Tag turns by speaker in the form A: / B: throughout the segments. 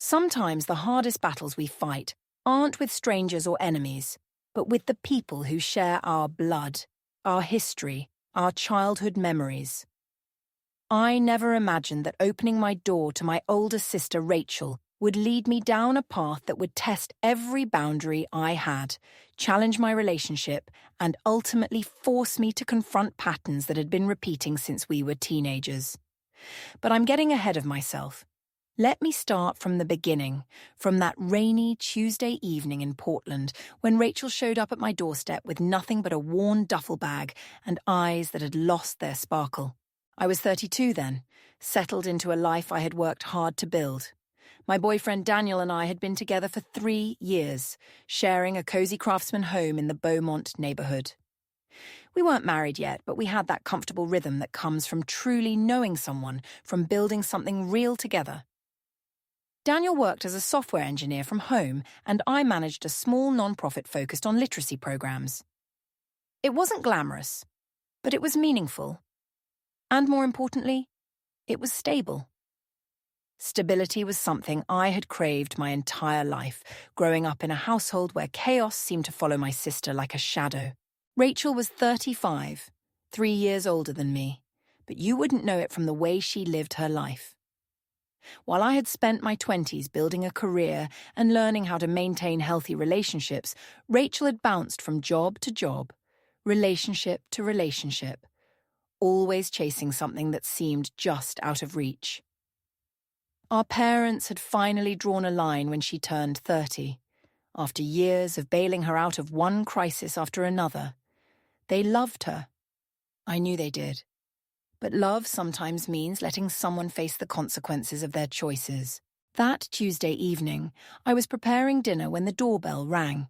A: Sometimes the hardest battles we fight aren't with strangers or enemies, but with the people who share our blood, our history, our childhood memories. I never imagined that opening my door to my older sister Rachel would lead me down a path that would test every boundary I had, challenge my relationship, and ultimately force me to confront patterns that had been repeating since we were teenagers. But I'm getting ahead of myself. Let me start from the beginning, from that rainy Tuesday evening in Portland when Rachel showed up at my doorstep with nothing but a worn duffel bag and eyes that had lost their sparkle. I was 32 then, settled into a life I had worked hard to build. My boyfriend Daniel and I had been together for 3 years, sharing a cozy craftsman home in the Beaumont neighborhood. We weren't married yet, but we had that comfortable rhythm that comes from truly knowing someone, from building something real together. Daniel worked as a software engineer from home, and I managed a small nonprofit focused on literacy programs. It wasn't glamorous, but it was meaningful. And more importantly, it was stable. Stability was something I had craved my entire life, growing up in a household where chaos seemed to follow my sister like a shadow. Rachel was 35, 3 years older than me, but you wouldn't know it from the way she lived her life. While I had spent my 20s building a career and learning how to maintain healthy relationships, Rachel had bounced from job to job, relationship to relationship, always chasing something that seemed just out of reach. Our parents had finally drawn a line when she turned 30. After years of bailing her out of one crisis after another, they loved her. I knew they did. But love sometimes means letting someone face the consequences of their choices. That Tuesday evening, I was preparing dinner when the doorbell rang.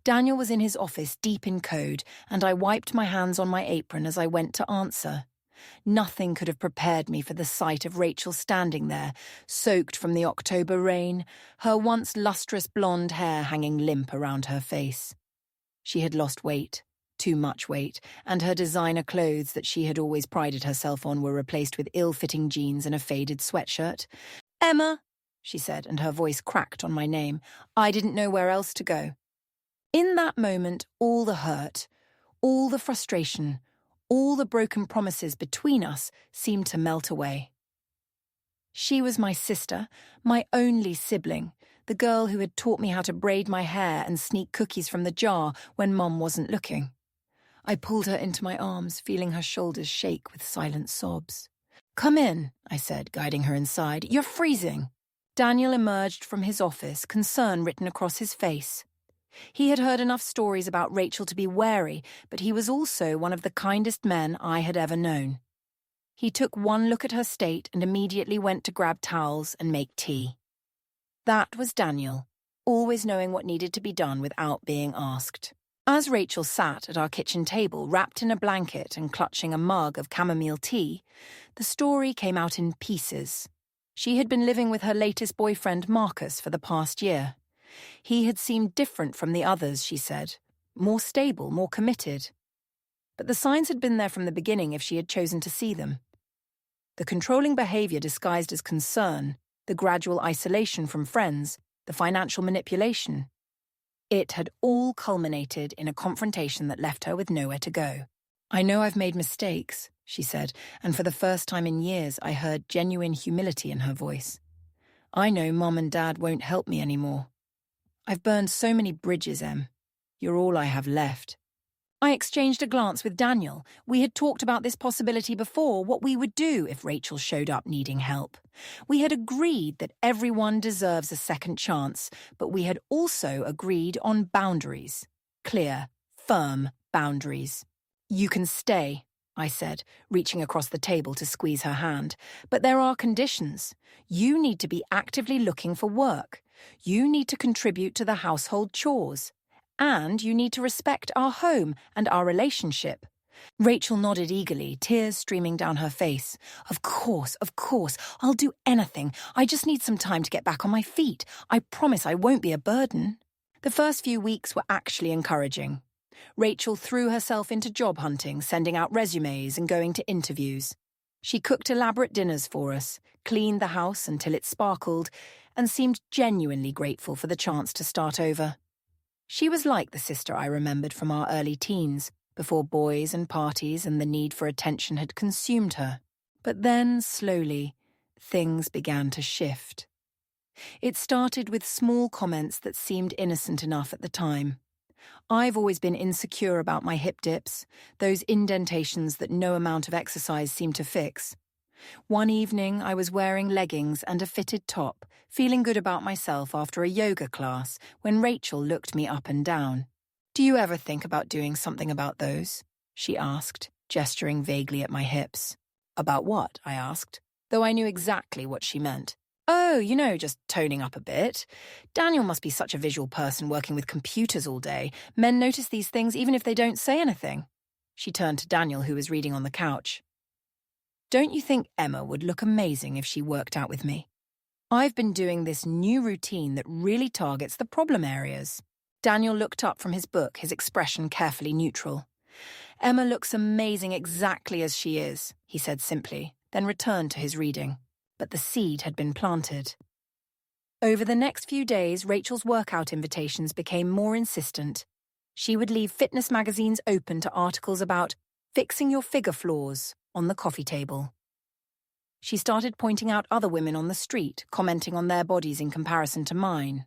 A: Daniel was in his office deep in code, and I wiped my hands on my apron as I went to answer. Nothing could have prepared me for the sight of Rachel standing there, soaked from the October rain, her once lustrous blonde hair hanging limp around her face. She had lost weight. Too much weight, and her designer clothes that she had always prided herself on were replaced with ill-fitting jeans and a faded sweatshirt. "Emma," she said, and her voice cracked on my name. I didn't know where else to go. In that moment, all the hurt, all the frustration, all the broken promises between us seemed to melt away. She was my sister, my only sibling, the girl who had taught me how to braid my hair and sneak cookies from the jar when Mum wasn't looking. I pulled her into my arms, feeling her shoulders shake with silent sobs. "Come in," I said, guiding her inside. "You're freezing." Daniel emerged from his office, concern written across his face. He had heard enough stories about Rachel to be wary, but he was also one of the kindest men I had ever known. He took one look at her state and immediately went to grab towels and make tea. That was Daniel, always knowing what needed to be done without being asked. As Rachel sat at our kitchen table, wrapped in a blanket and clutching a mug of chamomile tea, the story came out in pieces. She had been living with her latest boyfriend, Marcus, for the past year. He had seemed different from the others, she said, more stable, more committed. But the signs had been there from the beginning if she had chosen to see them. The controlling behavior disguised as concern, the gradual isolation from friends, the financial manipulation. It had all culminated in a confrontation that left her with nowhere to go. "I know I've made mistakes," she said, and for the first time in years I heard genuine humility in her voice. "I know Mum and Dad won't help me anymore. I've burned so many bridges, Em. You're all I have left." I exchanged a glance with Daniel. We had talked about this possibility before, what we would do if Rachel showed up needing help. We had agreed that everyone deserves a second chance, but we had also agreed on boundaries. Clear, firm boundaries. "You can stay," I said, reaching across the table to squeeze her hand. "But there are conditions. You need to be actively looking for work. You need to contribute to the household chores. And you need to respect our home and our relationship." Rachel nodded eagerly, tears streaming down her face. Of course, I'll do anything. I just need some time to get back on my feet. I promise I won't be a burden." The first few weeks were actually encouraging. Rachel threw herself into job hunting, sending out resumes and going to interviews. She cooked elaborate dinners for us, cleaned the house until it sparkled, and seemed genuinely grateful for the chance to start over. She was like the sister I remembered from our early teens, before boys and parties and the need for attention had consumed her. But then, slowly, things began to shift. It started with small comments that seemed innocent enough at the time. I've always been insecure about my hip dips, those indentations that no amount of exercise seemed to fix. One evening, I was wearing leggings and a fitted top, feeling good about myself after a yoga class, when Rachel looked me up and down. "Do you ever think about doing something about those?" she asked, gesturing vaguely at my hips. "About what?" I asked, though I knew exactly what she meant. "Oh, just toning up a bit. Daniel must be such a visual person working with computers all day. Men notice these things even if they don't say anything." She turned to Daniel, who was reading on the couch. "Don't you think Emma would look amazing if she worked out with me? I've been doing this new routine that really targets the problem areas." Daniel looked up from his book, his expression carefully neutral. "Emma looks amazing exactly as she is," he said simply, then returned to his reading. But the seed had been planted. Over the next few days, Rachel's workout invitations became more insistent. She would leave fitness magazines open to articles about fixing your figure flaws on the coffee table. She started pointing out other women on the street, commenting on their bodies in comparison to mine.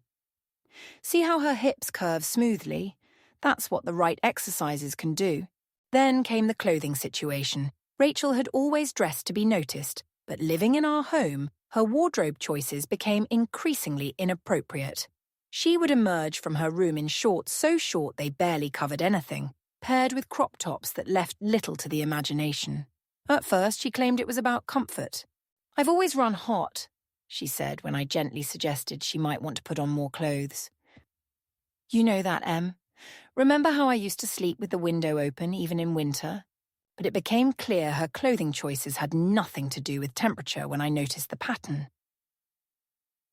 A: "See how her hips curve smoothly? That's what the right exercises can do." Then came the clothing situation. Rachel had always dressed to be noticed, but living in our home, her wardrobe choices became increasingly inappropriate. She would emerge from her room in shorts so short they barely covered anything, paired with crop tops that left little to the imagination. At first, she claimed it was about comfort. "I've always run hot," she said when I gently suggested she might want to put on more clothes. "You know that, Em. Remember how I used to sleep with the window open even in winter?" But it became clear her clothing choices had nothing to do with temperature when I noticed the pattern.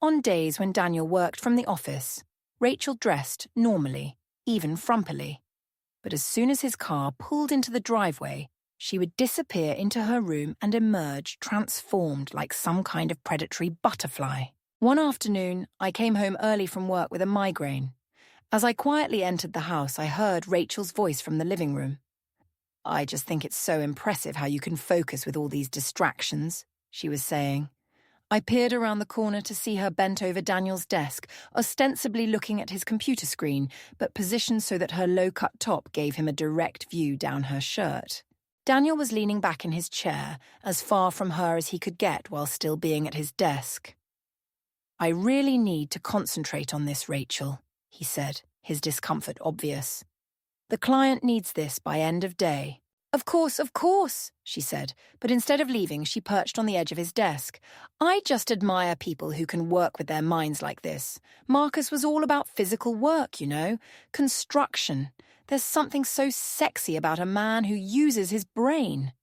A: On days when Daniel worked from the office, Rachel dressed normally, even frumpily. But as soon as his car pulled into the driveway, she would disappear into her room and emerge transformed like some kind of predatory butterfly. One afternoon, I came home early from work with a migraine. As I quietly entered the house, I heard Rachel's voice from the living room. "I just think it's so impressive how you can focus with all these distractions," she was saying. I peered around the corner to see her bent over Daniel's desk, ostensibly looking at his computer screen, but positioned so that her low-cut top gave him a direct view down her shirt. Daniel was leaning back in his chair, as far from her as he could get while still being at his desk. "I really need to concentrate on this, Rachel," he said, his discomfort obvious. "The client needs this by end of day." Of course, she said, but instead of leaving, she perched on the edge of his desk. "I just admire people who can work with their minds like this. Marcus was all about physical work, construction. There's something so sexy about a man who uses his brain."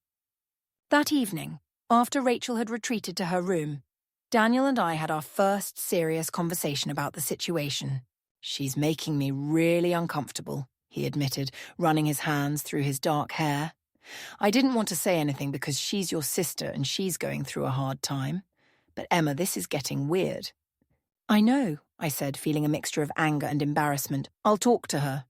A: That evening, after Rachel had retreated to her room, Daniel and I had our first serious conversation about the situation. "She's making me really uncomfortable," he admitted, running his hands through his dark hair. "I didn't want to say anything because she's your sister and she's going through a hard time. But Emma, this is getting weird." "I know," I said, feeling a mixture of anger and embarrassment. "I'll talk to her."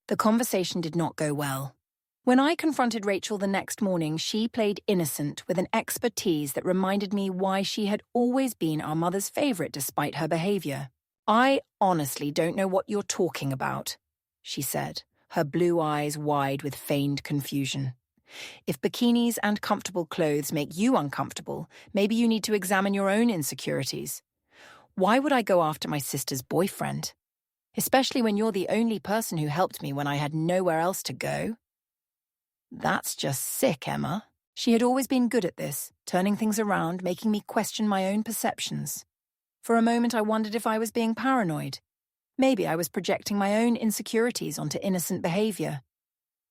A: The conversation did not go well. When I confronted Rachel the next morning, she played innocent with an expertise that reminded me why she had always been our mother's favorite despite her behavior. "I honestly don't know what you're talking about," she said, her blue eyes wide with feigned confusion. "If bikinis and comfortable clothes make you uncomfortable, maybe you need to examine your own insecurities. Why would I go after my sister's boyfriend? Especially when you're the only person who helped me when I had nowhere else to go." "That's just sick, Emma." She had always been good at this, turning things around, making me question my own perceptions. For a moment I wondered if I was being paranoid. Maybe I was projecting my own insecurities onto innocent behavior.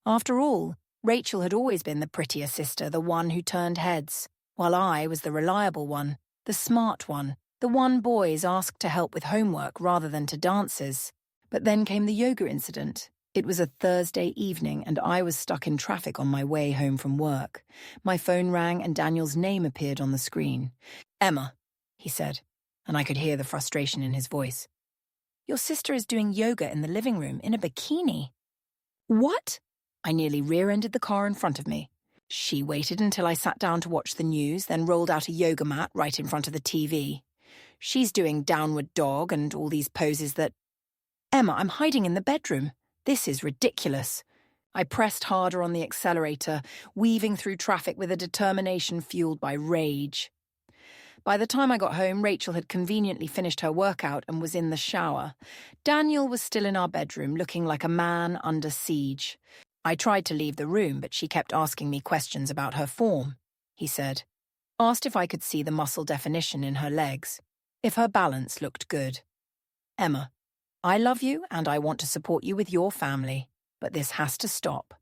A: After all, Rachel had always been the prettier sister, the one who turned heads, while I was the reliable one, the smart one, the one boys asked to help with homework rather than to dances. But then came the yoga incident. It was a Thursday evening and I was stuck in traffic on my way home from work. My phone rang and Daniel's name appeared on the screen. "Emma," he said, and I could hear the frustration in his voice. "Your sister is doing yoga in the living room in a bikini." "What?" I nearly rear-ended the car in front of me. She waited until I sat down to watch the news, then rolled out a yoga mat right in front of the TV. She's doing downward dog and all these poses that... "Emma, I'm hiding in the bedroom. This is ridiculous." I pressed harder on the accelerator, weaving through traffic with a determination fueled by rage. By the time I got home, Rachel had conveniently finished her workout and was in the shower. Daniel was still in our bedroom, looking like a man under siege. I tried to leave the room, but she kept asking me questions about her form, he said. Asked if I could see the muscle definition in her legs, if her balance looked good. "Emma, I love you and I want to support you with your family, but this has to stop."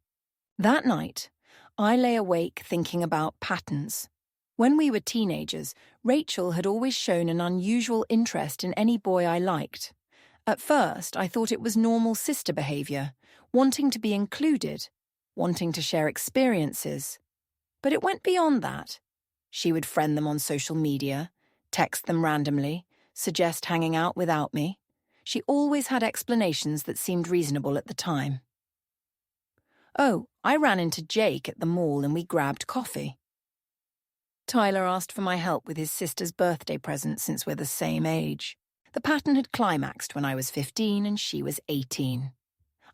A: That night, I lay awake thinking about patterns. When we were teenagers, Rachel had always shown an unusual interest in any boy I liked. At first, I thought it was normal sister behavior, wanting to be included, wanting to share experiences. But it went beyond that. She would friend them on social media, text them randomly, suggest hanging out without me. She always had explanations that seemed reasonable at the time. "Oh, I ran into Jake at the mall and we grabbed coffee." Tyler asked for my help with his sister's birthday present since we're the same age. The pattern had climaxed when I was 15 and she was 18.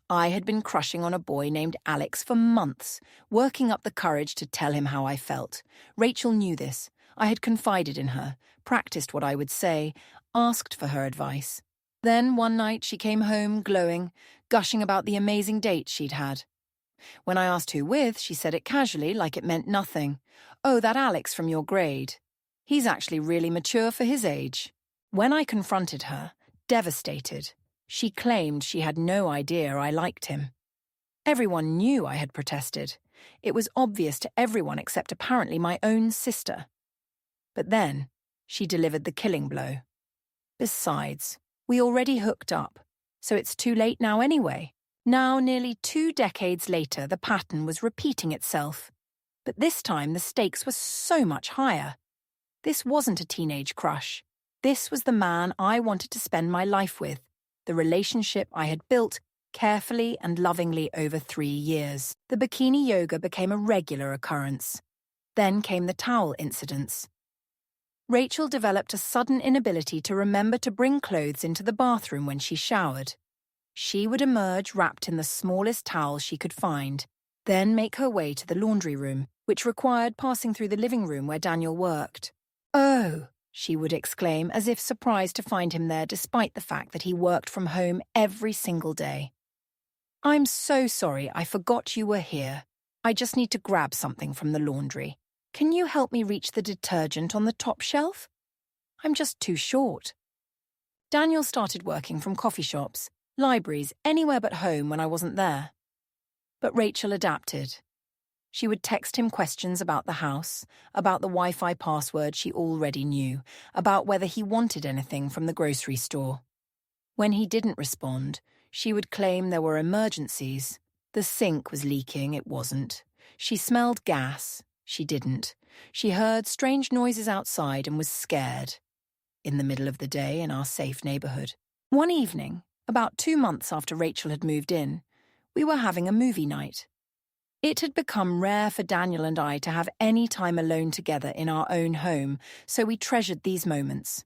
A: I had been crushing on a boy named Alex for months, working up the courage to tell him how I felt. Rachel knew this. I had confided in her, practiced what I would say, asked for her advice. Then one night she came home glowing, gushing about the amazing date she'd had. When I asked who with, she said it casually, like it meant nothing. "Oh, that Alex from your grade. He's actually really mature for his age." When I confronted her, devastated, she claimed she had no idea I liked him. Everyone knew I had protested. It was obvious to everyone except apparently my own sister. But then, she delivered the killing blow. Besides, we already hooked up, so it's too late now anyway. Now, nearly 2 decades later, the pattern was repeating itself. But this time, the stakes were so much higher. This wasn't a teenage crush. This was the man I wanted to spend my life with, the relationship I had built carefully and lovingly over 3 years. The bikini yoga became a regular occurrence. Then came the towel incidents. Rachel developed a sudden inability to remember to bring clothes into the bathroom when she showered. She would emerge wrapped in the smallest towel she could find, then make her way to the laundry room, which required passing through the living room where Daniel worked. "Oh," she would exclaim, as if surprised to find him there despite the fact that he worked from home every single day. "I'm so sorry, I forgot you were here. I just need to grab something from the laundry. Can you help me reach the detergent on the top shelf? I'm just too short." Daniel started working from coffee shops, libraries, anywhere but home when I wasn't there. But Rachel adapted. She would text him questions about the house, about the Wi-Fi password she already knew, about whether he wanted anything from the grocery store. When he didn't respond, she would claim there were emergencies. The sink was leaking, it wasn't. She smelled gas, she didn't. She heard strange noises outside and was scared. In the middle of the day in our safe neighborhood. One evening, about 2 months after Rachel had moved in, we were having a movie night. It had become rare for Daniel and I to have any time alone together in our own home, so we treasured these moments.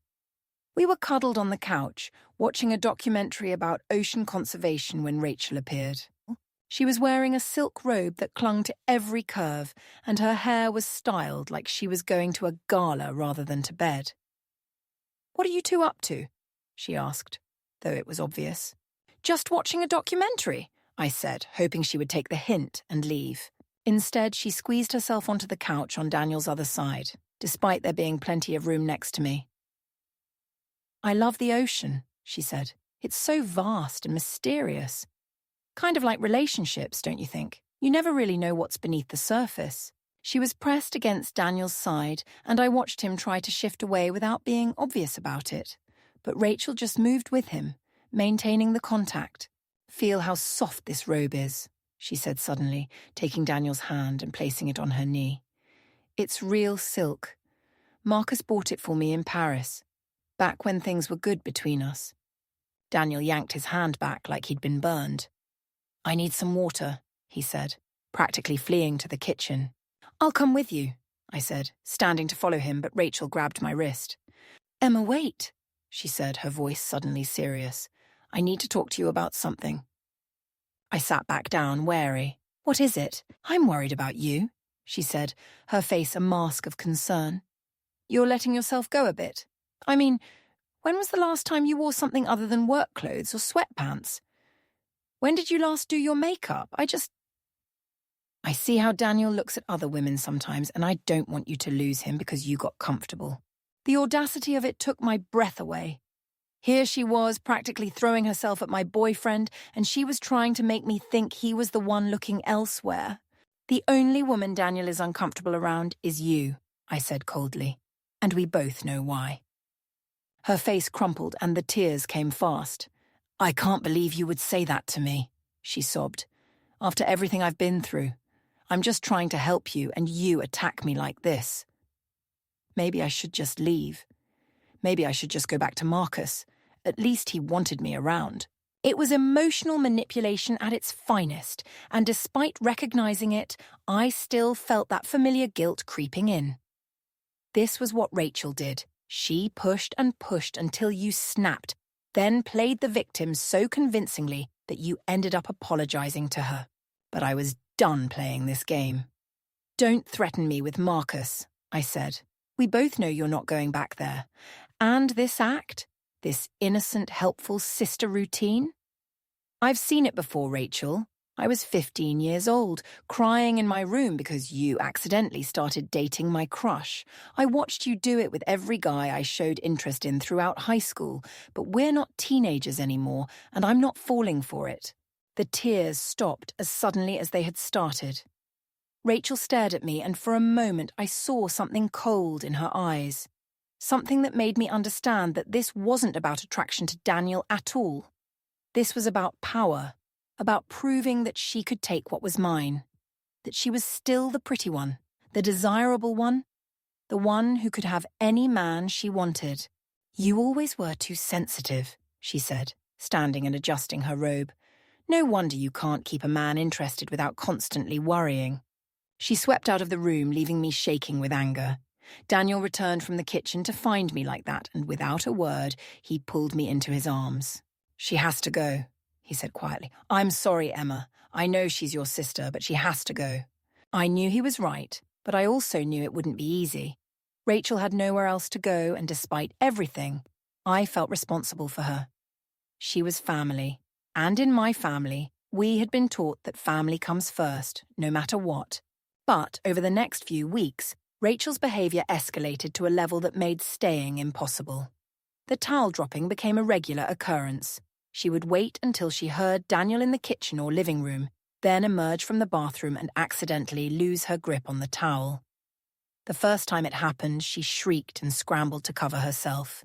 A: We were cuddled on the couch, watching a documentary about ocean conservation when Rachel appeared. She was wearing a silk robe that clung to every curve, and her hair was styled like she was going to a gala rather than to bed. "What are you two up to?" she asked, though it was obvious. "Just watching a documentary," I said, hoping she would take the hint and leave. Instead, she squeezed herself onto the couch on Daniel's other side, despite there being plenty of room next to me. "I love the ocean," she said. "It's so vast and mysterious. Kind of like relationships, don't you think? You never really know what's beneath the surface." She was pressed against Daniel's side, and I watched him try to shift away without being obvious about it. But Rachel just moved with him, maintaining the contact. "Feel how soft this robe is," she said suddenly, taking Daniel's hand and placing it on her knee. "It's real silk. Marcus bought it for me in Paris. Back when things were good between us. Daniel yanked his hand back like he'd been burned. "I need some water," he said, practically fleeing to the kitchen. "I'll come with you," I said, standing to follow him, but Rachel grabbed my wrist. "Emma, wait," she said, her voice suddenly serious. "I need to talk to you about something." I sat back down, wary. "What is it? I'm worried about you," she said, her face a mask of concern. "You're letting yourself go a bit. I mean, when was the last time you wore something other than work clothes or sweatpants? When did you last do your makeup? I see how Daniel looks at other women sometimes, and I don't want you to lose him because you got comfortable." The audacity of it took my breath away. Here she was, practically throwing herself at my boyfriend, and she was trying to make me think he was the one looking elsewhere. "The only woman Daniel is uncomfortable around is you," I said coldly, "and we both know why." Her face crumpled and the tears came fast. "I can't believe you would say that to me," she sobbed. "After everything I've been through. I'm just trying to help you, and you attack me like this. Maybe I should just leave. Maybe I should just go back to Marcus. At least he wanted me around." It was emotional manipulation at its finest, and despite recognizing it, I still felt that familiar guilt creeping in. This was what Rachel did. She pushed and pushed until you snapped, then played the victim so convincingly that you ended up apologizing to her. But I was done playing this game. "Don't threaten me with Marcus," I said. "We both know you're not going back there. And this act, this innocent, helpful sister routine? I've seen it before, Rachel. I was 15 years old, crying in my room because you accidentally started dating my crush. I watched you do it with every guy I showed interest in throughout high school, but we're not teenagers anymore, and I'm not falling for it." The tears stopped as suddenly as they had started. Rachel stared at me, and for a moment I saw something cold in her eyes. Something that made me understand that this wasn't about attraction to Daniel at all. This was about power, about proving that she could take what was mine, that she was still the pretty one, the desirable one, the one who could have any man she wanted. "You always were too sensitive," she said, standing and adjusting her robe. "No wonder you can't keep a man interested without constantly worrying." She swept out of the room, leaving me shaking with anger. Daniel returned from the kitchen to find me like that, and without a word, he pulled me into his arms. "She has to go," he said quietly. "I'm sorry, Emma. I know she's your sister, but she has to go." I knew he was right, but I also knew it wouldn't be easy. Rachel had nowhere else to go, and despite everything, I felt responsible for her. She was family, and in my family, we had been taught that family comes first, no matter what. But over the next few weeks, Rachel's behavior escalated to a level that made staying impossible. The towel dropping became a regular occurrence. She would wait until she heard Daniel in the kitchen or living room, then emerge from the bathroom and accidentally lose her grip on the towel. The first time it happened, she shrieked and scrambled to cover herself.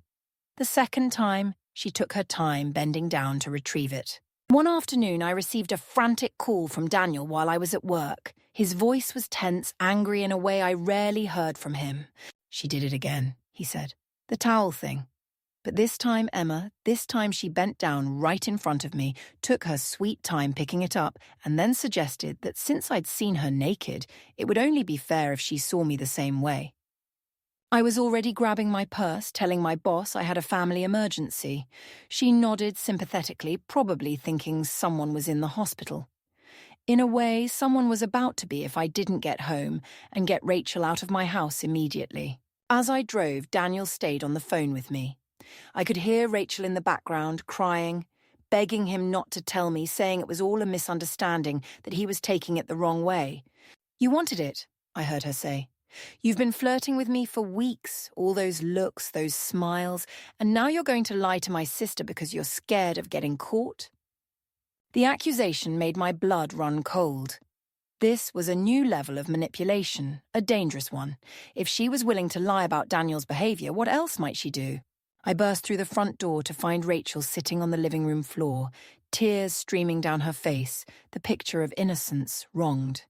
A: The second time, she took her time bending down to retrieve it. One afternoon, I received a frantic call from Daniel while I was at work. His voice was tense, angry in a way I rarely heard from him. "She did it again," he said. "The towel thing. But this time, Emma, this time she bent down right in front of me, took her sweet time picking it up, and then suggested that since I'd seen her naked, it would only be fair if she saw me the same way." I was already grabbing my purse, telling my boss I had a family emergency. She nodded sympathetically, probably thinking someone was in the hospital. In a way, someone was about to be if I didn't get home and get Rachel out of my house immediately. As I drove, Daniel stayed on the phone with me. I could hear Rachel in the background, crying, begging him not to tell me, saying it was all a misunderstanding, that he was taking it the wrong way. "You wanted it," I heard her say. "You've been flirting with me for weeks, all those looks, those smiles, and now you're going to lie to my sister because you're scared of getting caught?" The accusation made my blood run cold. This was a new level of manipulation, a dangerous one. If she was willing to lie about Daniel's behavior, what else might she do? I burst through the front door to find Rachel sitting on the living room floor, tears streaming down her face, the picture of innocence wronged.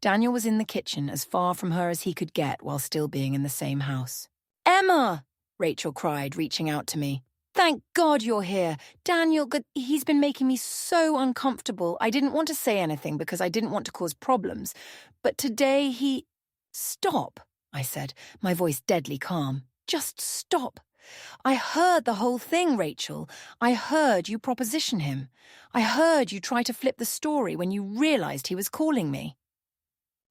A: Daniel was in the kitchen, as far from her as he could get while still being in the same house. "Emma!" Rachel cried, reaching out to me. "Thank God you're here. Daniel, he's been making me so uncomfortable. I didn't want to say anything because I didn't want to cause problems. But today he—" "Stop," I said, my voice deadly calm. "Just stop. I heard the whole thing, Rachel. I heard you proposition him. I heard you try to flip the story when you realized he was calling me."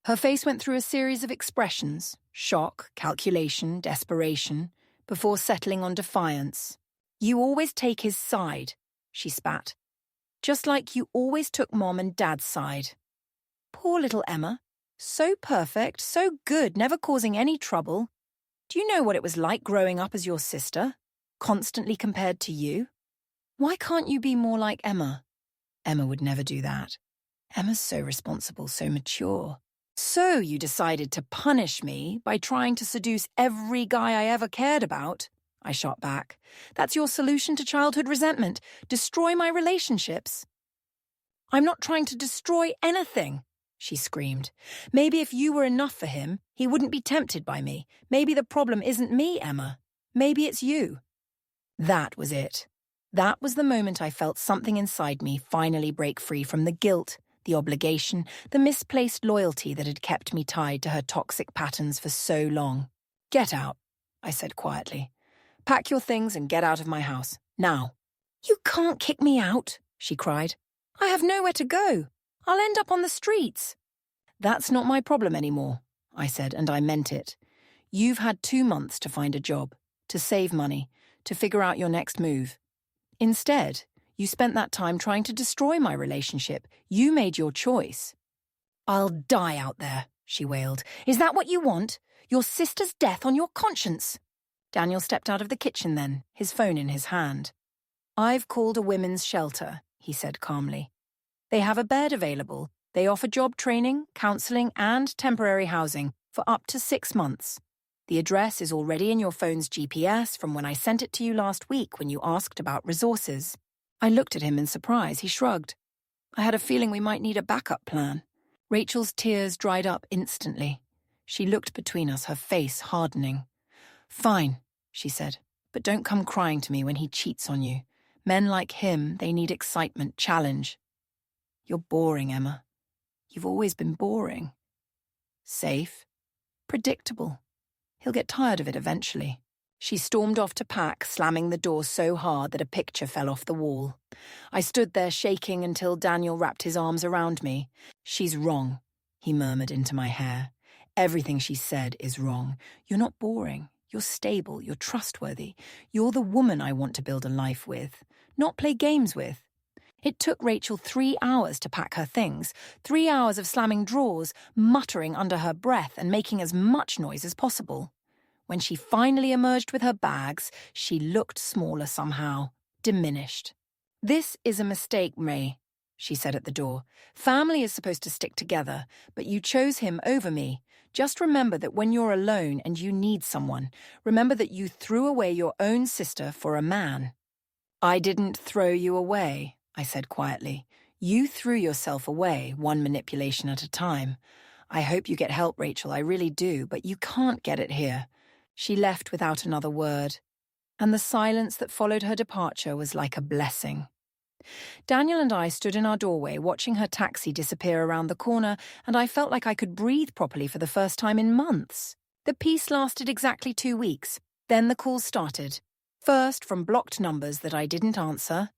A: Her face went through a series of expressions: shock, calculation, desperation, before settling on defiance. "You always take his side," she spat. "Just like you always took Mom and Dad's side. Poor little Emma. So perfect, so good, never causing any trouble. Do you know what it was like growing up as your sister? Constantly compared to you? Why can't you be more like Emma?" Emma would never do that. Emma's so responsible, so mature. "So you decided to punish me by trying to seduce every guy I ever cared about?" I shot back. "That's your solution to childhood resentment? Destroy my relationships?" "I'm not trying to destroy anything," she screamed. "Maybe if you were enough for him, he wouldn't be tempted by me. Maybe the problem isn't me, Emma. Maybe it's you." That was it. That was the moment I felt something inside me finally break free from the guilt, the obligation, the misplaced loyalty that had kept me tied to her toxic patterns for so long. "Get out," I said quietly. "Pack your things and get out of my house, now." "You can't kick me out," she cried. "I have nowhere to go. I'll end up on the streets." "That's not my problem anymore," I said, and I meant it. "You've had 2 months to find a job, to save money, to figure out your next move. Instead, you spent that time trying to destroy my relationship. You made your choice." "I'll die out there," she wailed. "Is that what you want? Your sister's death on your conscience?" Daniel stepped out of the kitchen then, his phone in his hand. "I've called a women's shelter," he said calmly. "They have a bed available. They offer job training, counseling, and temporary housing for up to 6 months. The address is already in your phone's GPS from when I sent it to you last week when you asked about resources." I looked at him in surprise. He shrugged. "I had a feeling we might need a backup plan." Rachel's tears dried up instantly. She looked between us, her face hardening. "Fine," she said, "but don't come crying to me when he cheats on you. Men like him, they need excitement, challenge. You're boring, Emma. You've always been boring. Safe. Predictable. He'll get tired of it eventually." She stormed off to pack, slamming the door so hard that a picture fell off the wall. I stood there shaking until Daniel wrapped his arms around me. "She's wrong," he murmured into my hair. "Everything she said is wrong. You're not boring. You're stable. You're trustworthy. You're the woman I want to build a life with, not play games with." It took Rachel 3 hours to pack her things, 3 hours of slamming drawers, muttering under her breath and making as much noise as possible. When she finally emerged with her bags, she looked smaller somehow, diminished. "This is a mistake, Ray," she said at the door. "Family is supposed to stick together, but you chose him over me. Just remember that when you're alone and you need someone, remember that you threw away your own sister for a man." "I didn't throw you away," I said quietly. "You threw yourself away, one manipulation at a time. I hope you get help, Rachel, I really do, but you can't get it here." She left without another word, and the silence that followed her departure was like a blessing. Daniel and I stood in our doorway watching her taxi disappear around the corner, and I felt like I could breathe properly for the first time in months. The peace lasted exactly 2 weeks. Then the calls started. First from blocked numbers that I didn't answer.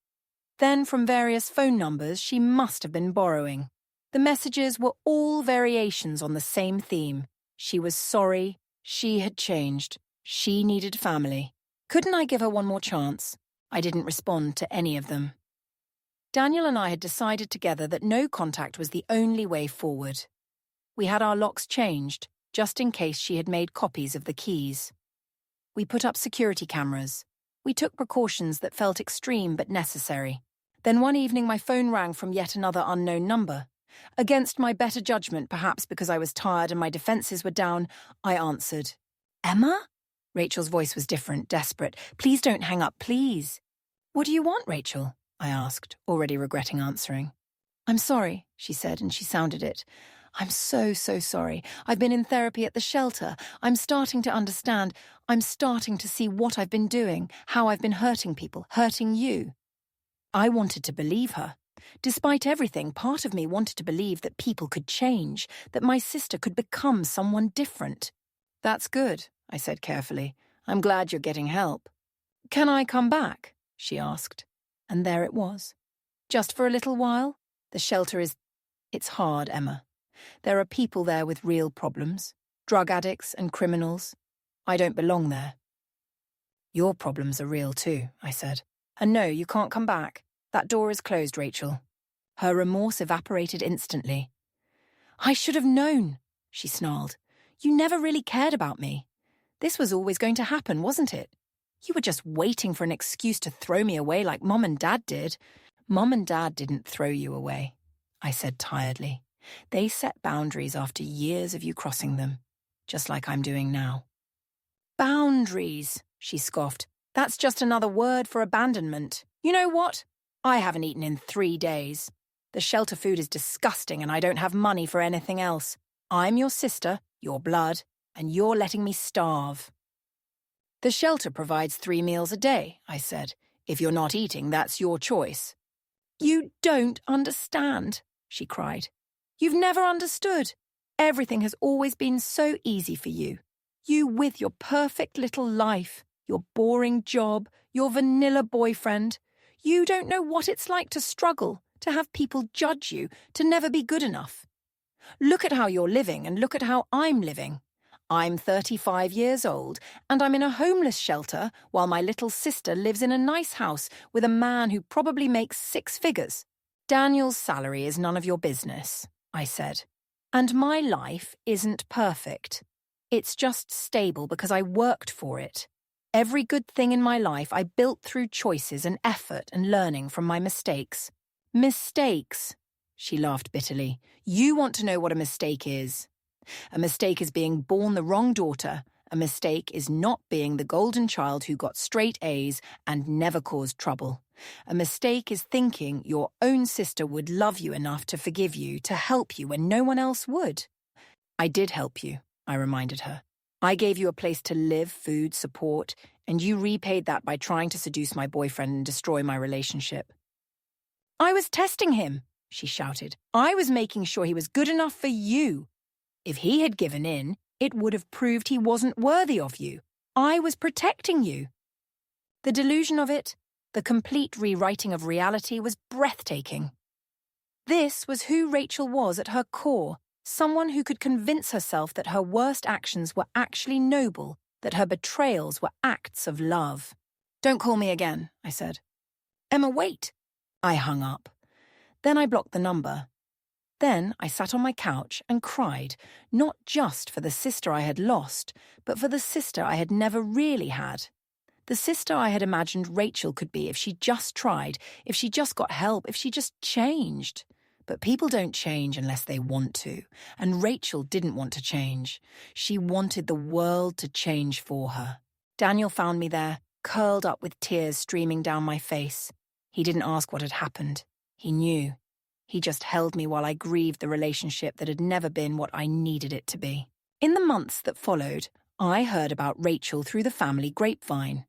A: Then from various phone numbers she must have been borrowing. The messages were all variations on the same theme. She was sorry. She had changed. She needed family. Couldn't I give her one more chance? I didn't respond to any of them. Daniel and I had decided together that no contact was the only way forward. We had our locks changed, just in case she had made copies of the keys. We put up security cameras. We took precautions that felt extreme but necessary. Then one evening my phone rang from yet another unknown number. Against my better judgment, perhaps because I was tired and my defenses were down, I answered. "Emma?" Rachel's voice was different, desperate. "Please don't hang up, please." "What do you want, Rachel?" I asked, already regretting answering. "I'm sorry," she said, and she sounded it. I'm so sorry. I've been in therapy at the shelter. I'm starting to understand. I'm starting to see what I've been doing, how I've been hurting people, hurting you. I wanted to believe her. Despite everything, part of me wanted to believe that people could change, that my sister could become someone different. That's good, I said carefully. I'm glad you're getting help. Can I come back? She asked. And there it was. Just for a little while? The shelter it's hard, Emma. There are people there with real problems, drug addicts and criminals. I don't belong there. Your problems are real too, I said. And no, you can't come back. That door is closed, Rachel. Her remorse evaporated instantly. I should have known, she snarled. You never really cared about me. This was always going to happen, wasn't it? You were just waiting for an excuse to throw me away like Mom and Dad did. Mom and Dad didn't throw you away, I said tiredly. They set boundaries after years of you crossing them, just like I'm doing now. Boundaries, she scoffed. That's just another word for abandonment. You know what? I haven't eaten in 3 days. The shelter food is disgusting and I don't have money for anything else. I'm your sister, your blood, and you're letting me starve. The shelter provides 3 meals a day, I said. If you're not eating, that's your choice. You don't understand, she cried. You've never understood. Everything has always been so easy for you. You with your perfect little life, your boring job, your vanilla boyfriend. You don't know what it's like to struggle, to have people judge you, to never be good enough. Look at how you're living and look at how I'm living. I'm 35 years old and I'm in a homeless shelter while my little sister lives in a nice house with a man who probably makes 6 figures. Daniel's salary is none of your business, I said. And my life isn't perfect. It's just stable because I worked for it. Every good thing in my life I built through choices and effort and learning from my mistakes. Mistakes, she laughed bitterly. You want to know what a mistake is. A mistake is being born the wrong daughter. A mistake is not being the golden child who got straight A's and never caused trouble. A mistake is thinking your own sister would love you enough to forgive you, to help you when no one else would. I did help you, I reminded her. I gave you a place to live, food, support, and you repaid that by trying to seduce my boyfriend and destroy my relationship. I was testing him, she shouted. I was making sure he was good enough for you. If he had given in, it would have proved he wasn't worthy of you. I was protecting you. The delusion of it, the complete rewriting of reality, was breathtaking. This was who Rachel was at her core, someone who could convince herself that her worst actions were actually noble, that her betrayals were acts of love. Don't call me again, I said. Emma, wait. I hung up. Then I blocked the number. Then I sat on my couch and cried, not just for the sister I had lost, but for the sister I had never really had. The sister I had imagined Rachel could be if she just tried, if she just got help, if she just changed. But people don't change unless they want to, and Rachel didn't want to change. She wanted the world to change for her. Daniel found me there, curled up with tears streaming down my face. He didn't ask what had happened. He knew. He just held me while I grieved the relationship that had never been what I needed it to be. In the months that followed, I heard about Rachel through the family grapevine.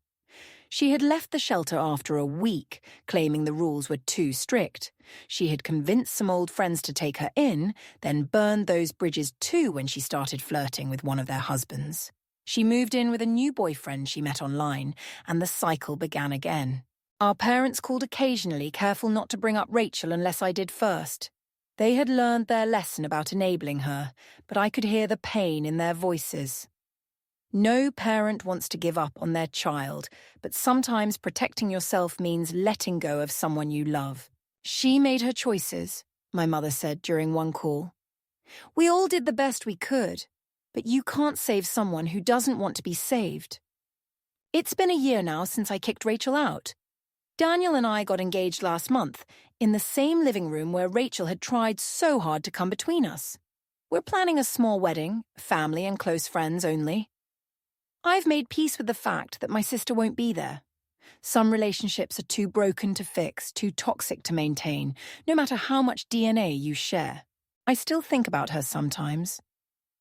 A: She had left the shelter after a week, claiming the rules were too strict. She had convinced some old friends to take her in, then burned those bridges too when she started flirting with one of their husbands. She moved in with a new boyfriend she met online, and the cycle began again. Our parents called occasionally, careful not to bring up Rachel unless I did first. They had learned their lesson about enabling her, but I could hear the pain in their voices. No parent wants to give up on their child, but sometimes protecting yourself means letting go of someone you love. She made her choices, my mother said during one call. We all did the best we could, but you can't save someone who doesn't want to be saved. It's been a year now since I kicked Rachel out. Daniel and I got engaged last month, in the same living room where Rachel had tried so hard to come between us. We're planning a small wedding, family and close friends only. I've made peace with the fact that my sister won't be there. Some relationships are too broken to fix, too toxic to maintain, no matter how much DNA you share. I still think about her sometimes,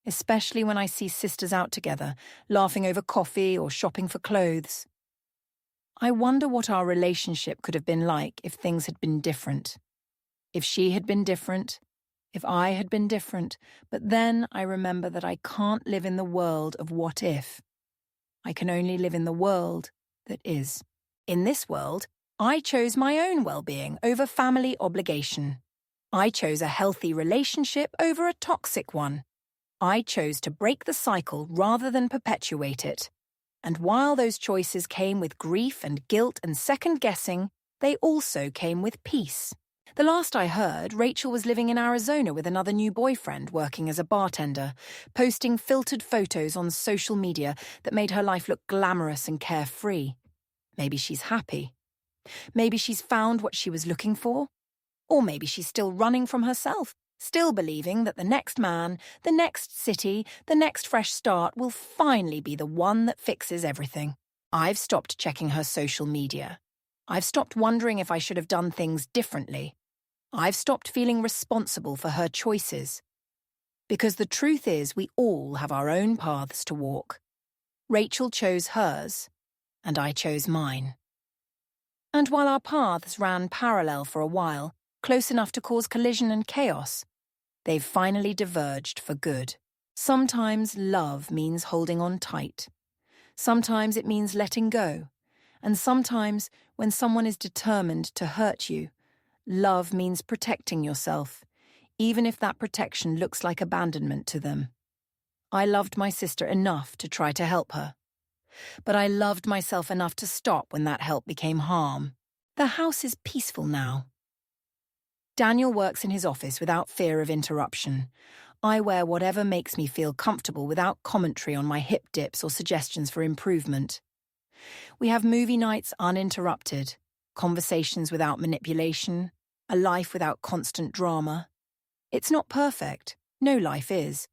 A: especially when I see sisters out together, laughing over coffee or shopping for clothes. I wonder what our relationship could have been like if things had been different. If she had been different, if I had been different, but then I remember that I can't live in the world of what if. I can only live in the world that is. In this world, I chose my own well-being over family obligation. I chose a healthy relationship over a toxic one. I chose to break the cycle rather than perpetuate it. And while those choices came with grief and guilt and second-guessing, they also came with peace. The last I heard, Rachel was living in Arizona with another new boyfriend working as a bartender, posting filtered photos on social media that made her life look glamorous and carefree. Maybe she's happy. Maybe she's found what she was looking for. Or maybe she's still running from herself, still believing that the next man, the next city, the next fresh start will finally be the one that fixes everything. I've stopped checking her social media. I've stopped wondering if I should have done things differently. I've stopped feeling responsible for her choices. Because the truth is, we all have our own paths to walk. Rachel chose hers, and I chose mine. And while our paths ran parallel for a while, close enough to cause collision and chaos, they've finally diverged for good. Sometimes love means holding on tight. Sometimes it means letting go. And sometimes, when someone is determined to hurt you, love means protecting yourself, even if that protection looks like abandonment to them. I loved my sister enough to try to help her. But I loved myself enough to stop when that help became harm. The house is peaceful now. Daniel works in his office without fear of interruption. I wear whatever makes me feel comfortable without commentary on my hip dips or suggestions for improvement. We have movie nights uninterrupted, conversations without manipulation, a life without constant drama. It's not perfect, no life is,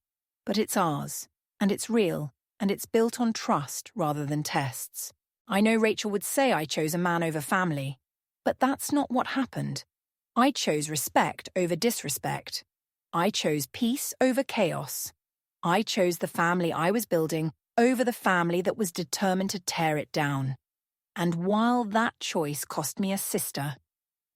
A: but it's ours, and it's real, and it's built on trust rather than tests. I know Rachel would say I chose a man over family, but that's not what happened. I chose respect over disrespect. I chose peace over chaos. I chose the family I was building over the family that was determined to tear it down. And while that choice cost me a sister,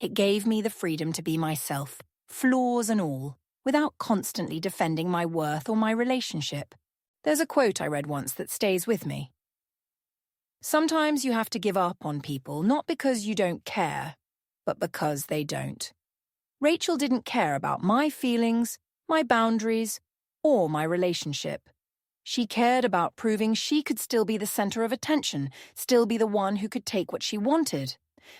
A: it gave me the freedom to be myself, flaws and all, without constantly defending my worth or my relationship. There's a quote I read once that stays with me. Sometimes you have to give up on people, not because you don't care, but because they don't. Rachel didn't care about my feelings, my boundaries, or my relationship. She cared about proving she could still be the center of attention, still be the one who could take what she wanted.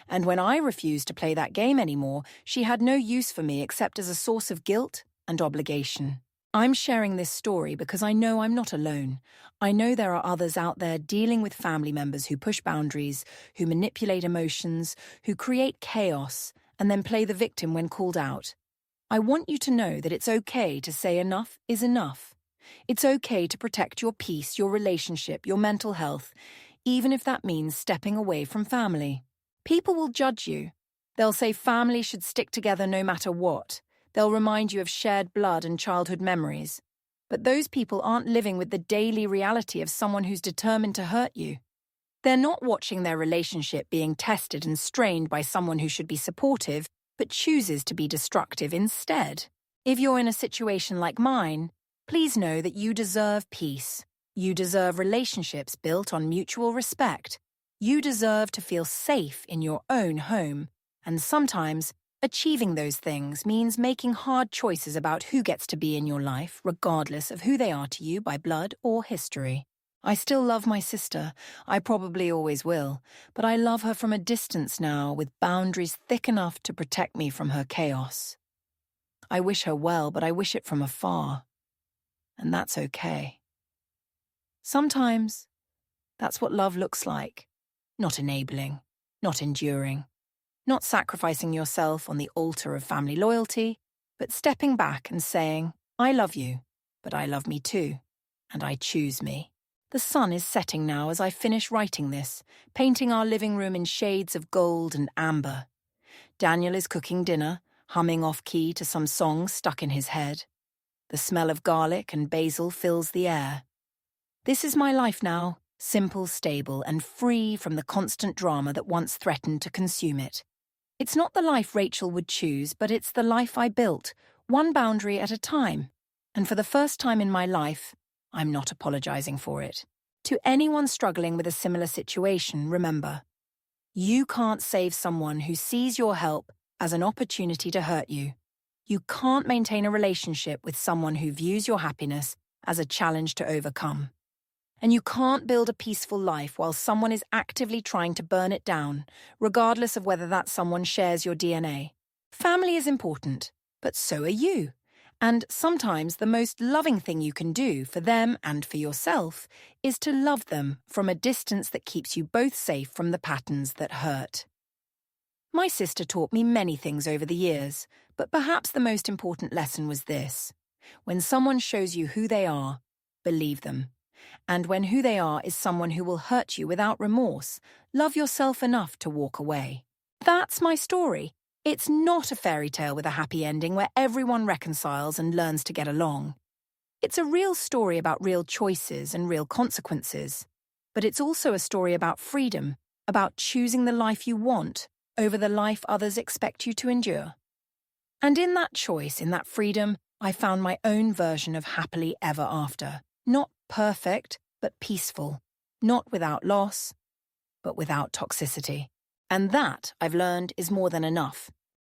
A: And when I refused to play that game anymore, she had no use for me except as a source of guilt and obligation. I'm sharing this story because I know I'm not alone. I know there are others out there dealing with family members who push boundaries, who manipulate emotions, who create chaos, and then play the victim when called out. I want you to know that it's okay to say enough is enough. It's okay to protect your peace, your relationship, your mental health, even if that means stepping away from family. People will judge you. They'll say family should stick together no matter what. They'll remind you of shared blood and childhood memories. But those people aren't living with the daily reality of someone who's determined to hurt you. They're not watching their relationship being tested and strained by someone who should be supportive, but chooses to be destructive instead. If you're in a situation like mine, please know that you deserve peace. You deserve relationships built on mutual respect. You deserve to feel safe in your own home. And sometimes, achieving those things means making hard choices about who gets to be in your life, regardless of who they are to you by blood or history. I still love my sister. I probably always will. But I love her from a distance now, with boundaries thick enough to protect me from her chaos. I wish her well, but I wish it from afar. And that's okay. Sometimes, that's what love looks like. Not enabling, not enduring, not sacrificing yourself on the altar of family loyalty, but stepping back and saying, I love you, but I love me too, and I choose me. The sun is setting now as I finish writing this, painting our living room in shades of gold and amber. Daniel is cooking dinner, humming off-key to some song stuck in his head. The smell of garlic and basil fills the air. This is my life now, simple, stable, and free from the constant drama that once threatened to consume it. It's not the life Rachel would choose, but it's the life I built, one boundary at a time. And for the first time in my life, I'm not apologizing for it. To anyone struggling with a similar situation, remember, you can't save someone who sees your help as an opportunity to hurt you. You can't maintain a relationship with someone who views your happiness as a challenge to overcome. And you can't build a peaceful life while someone is actively trying to burn it down, regardless of whether that someone shares your DNA. Family is important, but so are you. And sometimes the most loving thing you can do for them and for yourself is to love them from a distance that keeps you both safe from the patterns that hurt. My sister taught me many things over the years, but perhaps the most important lesson was this. When someone shows you who they are, believe them. And when who they are is someone who will hurt you without remorse, love yourself enough to walk away. That's my story. It's not a fairy tale with a happy ending where everyone reconciles and learns to get along. It's a real story about real choices and real consequences. But it's also a story about freedom, about choosing the life you want over the life others expect you to endure. And in that choice, in that freedom, I found my own version of happily ever after. Not perfect, but peaceful. Not without loss, but without toxicity. And that, I've learned, is more than enough.